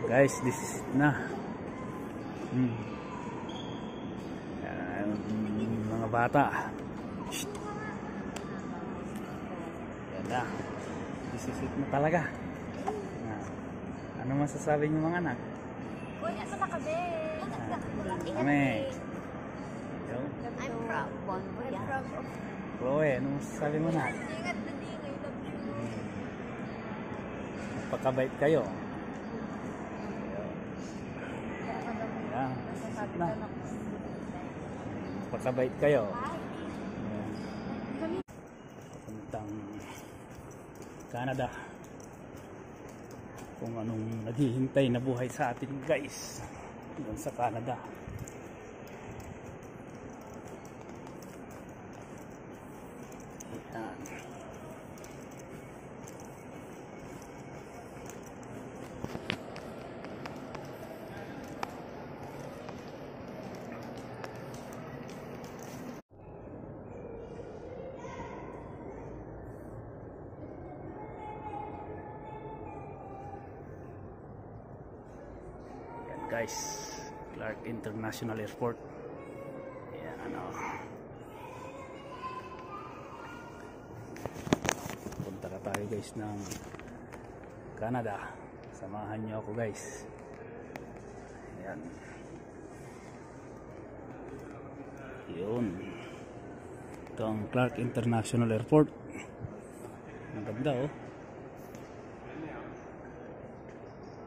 Guys, this is it na. Yan, mga bata. Shh. Yan na. This is it na talaga. Ano masasabi niyo mga anak? Uy, nasa nakabe. Kami. I'm proud. I'm proud of Chloe, ano masasabi mo na? Ingat na di ngayon. Magpakabait kayo. Yan. Na. Magpakabait kayo. Papuntang Canada. Kung anong naghihintay na buhay sa atin guys doon sa Canada. Yan. Guys, Clark International Airport. Yan, ano. Punta ka tayo guys ng Canada. Samahan nyo ako guys. Yan. Yun. Ito ang Clark International Airport. Ang ganda oh.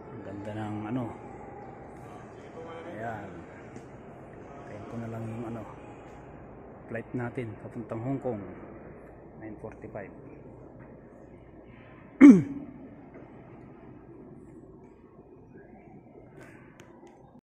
Ang ganda ng ano. Ayan. Tayin ko na lang yung ano flight natin papuntang Hong Kong 9:45.